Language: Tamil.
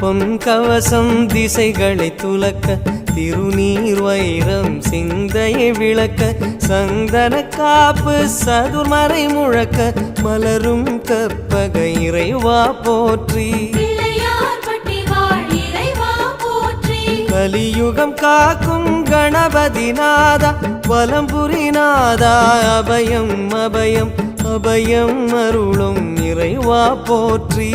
பொன் கவசம் திசைகளை துலக்க திருநீர் வைரம் சிந்தையை விளக்க சந்தன காப்பு சதுர்மறை முழக்க மலரும் கற்பக இறைவா போற்றி கலியுகம் காக்கும் கணபதி நாதா வலம்புரி நாதா அபயம் அபயம் அபயம் அருளும் இறைவா போற்றி